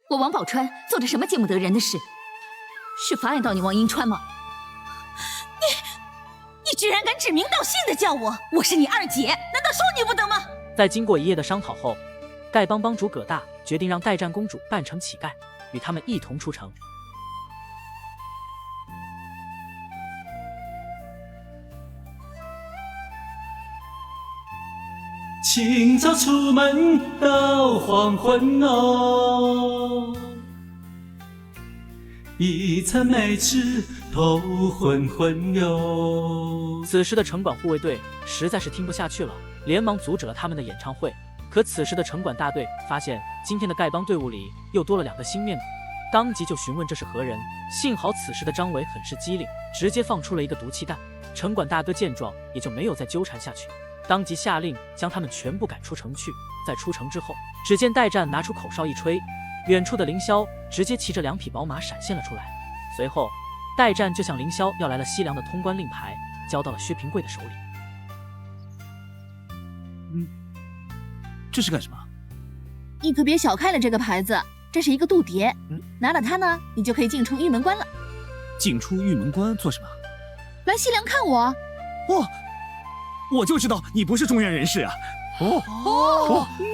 我王宝钏做着什么见不得人的事？是妨碍到你王银川吗？你居然敢指名道姓的叫我，我是你二姐，难道说你不得吗？在经过一夜的商讨后，丐帮帮主葛大决定让代战公主扮成乞丐，与他们一同出城。清早出门到黄昏哦，一餐没吃头昏昏哟。此时的城管护卫队实在是听不下去了，连忙阻止了他们的演唱会。可此时的城管大队发现今天的丐帮队伍里又多了2个新面孔，当即就询问这是何人。幸好此时的张伟很是机灵，直接放出了一个毒气弹。城管大哥见状也就没有再纠缠下去，当即下令将他们全部赶出城去。在出城之后，只见代战拿出口哨一吹，远处的凌霄直接骑着2匹宝马闪现了出来。随后代战就向凌霄要来了西凉的通关令牌，交到了薛平贵的手里。这是干什么？你可别小看了这个牌子，这是一个渡牒。拿了它呢，你就可以进出玉门关了。进出玉门关做什么？来西凉看我。哦，我就知道你不是中原人士啊！原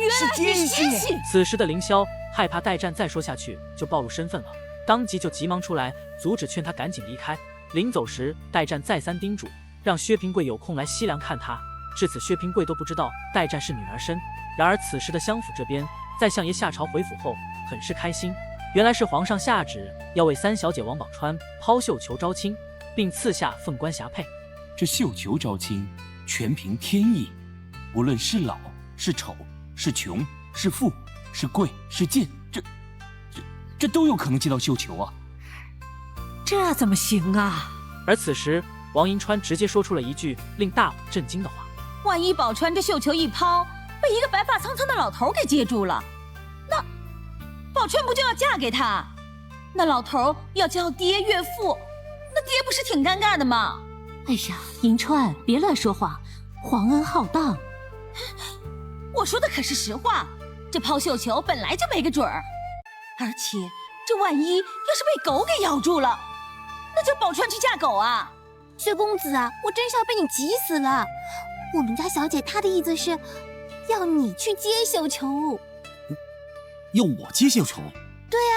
来是奸细。此时的凌霄害怕代战再说下去就暴露身份了，当即就急忙出来阻止，劝他赶紧离开。临走时，代战再三叮嘱，让薛平贵有空来西凉看他。至此，薛平贵都不知道代战是女儿身。然而此时的相府这边，在相爷下朝回府后，很是开心。原来是皇上下旨要为3小姐王宝钏抛绣球招亲，并赐下凤冠霞帔。这绣球招亲，全凭天意，无论是老是丑，是穷是富，是贵是贱，这都有可能接到绣球啊！这怎么行啊？而此时，王银川直接说出了一句令大伙震惊的话：万一宝钏这绣球一抛，被一个白发苍苍的老头给接住了，那宝钏不就要嫁给他？那老头要叫爹岳父，那爹不是挺尴尬的吗？哎呀，银川，别乱说话，皇恩浩荡。我说的可是实话，这抛绣球本来就没个准儿，而且这万一要是被狗给咬住了，那叫宝钏去嫁狗啊！薛公子啊，我真是要被你急死了。我们家小姐她的意思是要你去接绣球。要我接绣球？对啊，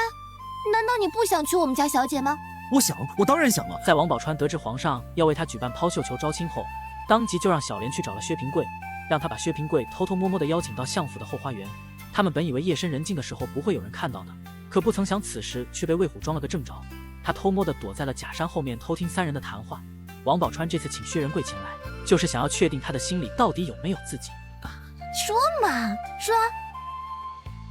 难道你不想娶我们家小姐吗？我想，我当然想了。在王宝钏得知皇上要为他举办抛绣球招亲后，当即就让小莲去找了薛平贵，让他把薛平贵偷偷摸摸地邀请到相府的后花园。他们本以为夜深人静的时候不会有人看到的，可不曾想此时却被魏虎装了个正着。他偷摸地躲在了假山后面偷听3人的谈话。王宝钏这次请薛仁贵前来，就是想要确定他的心里到底有没有自己。说嘛，说。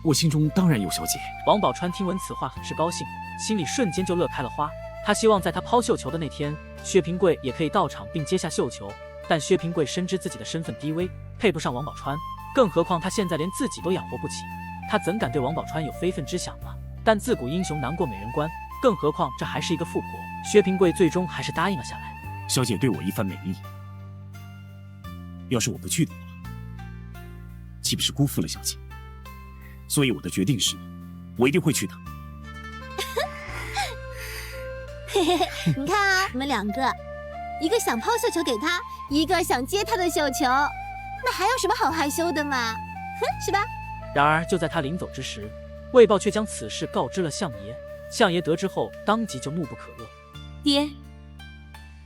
我心中当然有小姐。王宝钏听闻此话很是高兴，心里瞬间就乐开了花。他希望在他抛绣球的那天，薛平贵也可以到场并接下绣球。但薛平贵深知自己的身份低微，配不上王宝钏，更何况他现在连自己都养活不起，他怎敢对王宝钏有非分之想呢？但自古英雄难过美人关，更何况这还是一个富婆。薛平贵最终还是答应了下来。小姐对我一番美意，要是我不去的话，岂不是辜负了小姐？所以我的决定是，我一定会去的。你看啊，你们2个，一个想抛绣球给他，一个想接他的绣球，那还有什么好害羞的嘛？哼，是吧？然而就在他临走之时，魏豹却将此事告知了相爷。相爷得知后，当即就怒不可遏。爹，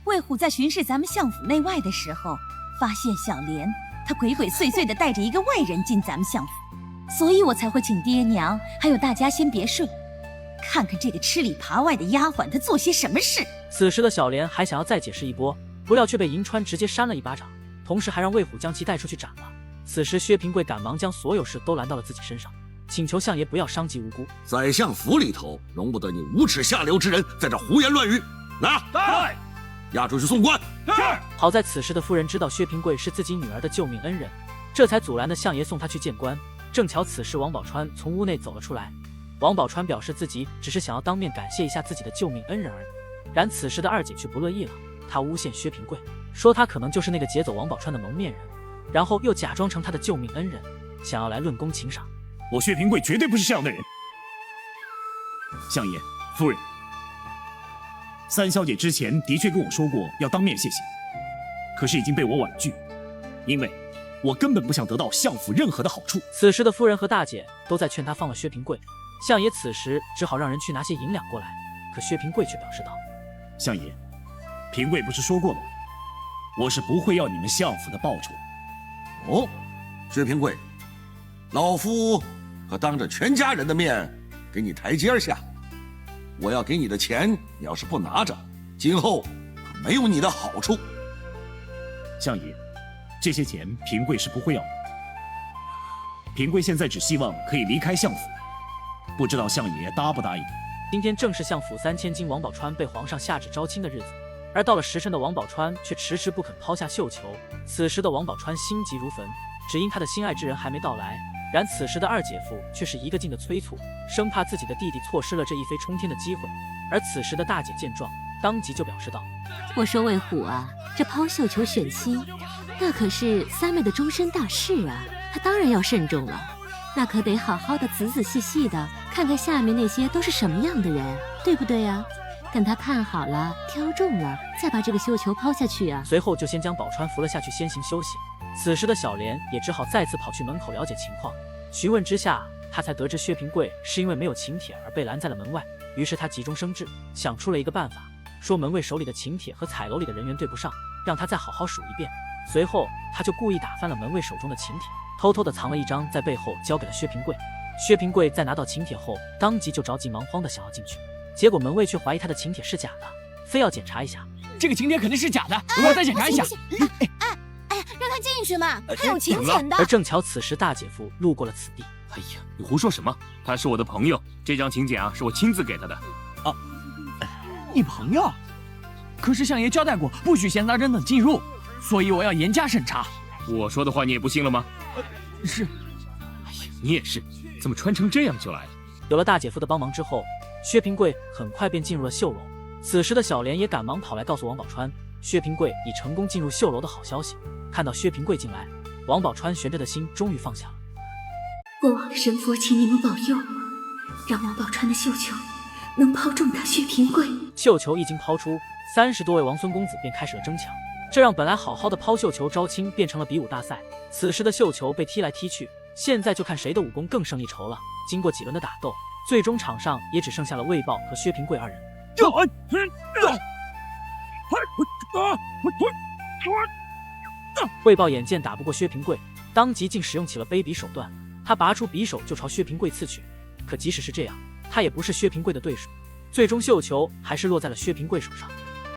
魏虎在巡视咱们相府内外的时候，发现小莲她鬼鬼祟祟地带着一个外人进咱们相府，所以我才会请爹娘还有大家先别睡，看看这个吃里扒外的丫鬟她做些什么事。此时的小莲还想要再解释一波，不料却被银川直接扇了一巴掌，同时还让魏虎将其带出去斩了。此时薛平贵赶忙将所有事都拦到了自己身上，请求相爷不要伤及无辜。宰相府里头容不得你无耻下流之人在这胡言乱语。拿，在，押出去送官。是。好在此时的夫人知道薛平贵是自己女儿的救命恩人，这才阻拦的相爷送她去见官。正巧此时王宝钏从屋内走了出来，王宝钏表示自己只是想要当面感谢一下自己的救命恩人而已。然此时的二姐却不乐意了，她诬陷薛平贵，说他可能就是那个劫走王宝钏的蒙面人，然后又假装成他的救命恩人，想要来论功请赏。我薛平贵绝对不是这样的人。相爷、夫人，三小姐之前的确跟我说过要当面谢谢，可是已经被我婉拒，因为我根本不想得到相府任何的好处。此时的夫人和大姐都在劝他放了薛平贵，相爷此时只好让人去拿些银两过来，可薛平贵却表示道：“相爷，平贵不是说过了吗？我是不会要你们相府的报酬。”哦，薛平贵，老夫可当着全家人的面给你台阶下。我要给你的钱，你要是不拿着，今后可没有你的好处。相爷，这些钱平贵是不会要的。平贵现在只希望可以离开相府，不知道相爷答不答应？今天正是相府3千金王宝钏被皇上下旨招亲的日子，而到了时辰的王宝钏却迟迟不肯抛下绣球。此时的王宝钏心急如焚，只因她的心爱之人还没到来。然此时的二姐夫却是一个劲的催促，生怕自己的弟弟错失了这一飞冲天的机会。而此时的大姐见状，当即就表示道：“我说魏虎啊，这抛绣球选妻，那可是三妹的终身大事啊，她当然要慎重了。那可得好好的仔仔细细的看看下面那些都是什么样的人，对不对呀？等她看好了，挑中了，再把这个绣球抛下去啊。”随后就先将宝钏扶了下去，先行休息。此时的小莲也只好再次跑去门口了解情况。询问之下，他才得知薛平贵是因为没有请帖而被拦在了门外。于是他急中生智，想出了一个办法，说门卫手里的请帖和彩楼里的人员对不上，让他再好好数一遍。随后他就故意打翻了门卫手中的请帖，偷偷地藏了一张在背后交给了薛平贵。薛平贵在拿到请帖后，当即就着急忙慌地想要进去，结果门卫却怀疑他的请帖是假的，非要检查一下。这个请帖肯定是假的，我再检查一下。让他进去嘛，他有请柬的。而正巧此时大姐夫路过了此地。哎呀，你胡说什么？他是我的朋友，这张请柬啊是我亲自给他的。啊，你朋友？可是相爷交代过，不许闲杂人等进入，所以我要严加审查。我说的话你也不信了吗？是。哎呀，你也是，怎么穿成这样就来了？有了大姐夫的帮忙之后，薛平贵很快便进入了绣楼。此时的小莲也赶忙跑来告诉王宝钏，薛平贵已成功进入绣楼的好消息。看到薛平贵进来，王宝钏悬着的心终于放下了。国王的神佛，请你们保佑，让王宝钏的绣球能抛中他薛平贵。绣球一经抛出，30多位王孙公子便开始了争抢，这让本来好好的抛绣球招亲变成了比武大赛。此时的绣球被踢来踢去，现在就看谁的武功更胜一筹了。经过几轮的打斗，最终场上也只剩下了魏豹和薛平贵2人。魏豹眼见打不过薛平贵，当即竟使用起了卑鄙手段。他拔出匕首就朝薛平贵刺去，可即使是这样，他也不是薛平贵的对手。最终绣球还是落在了薛平贵手上。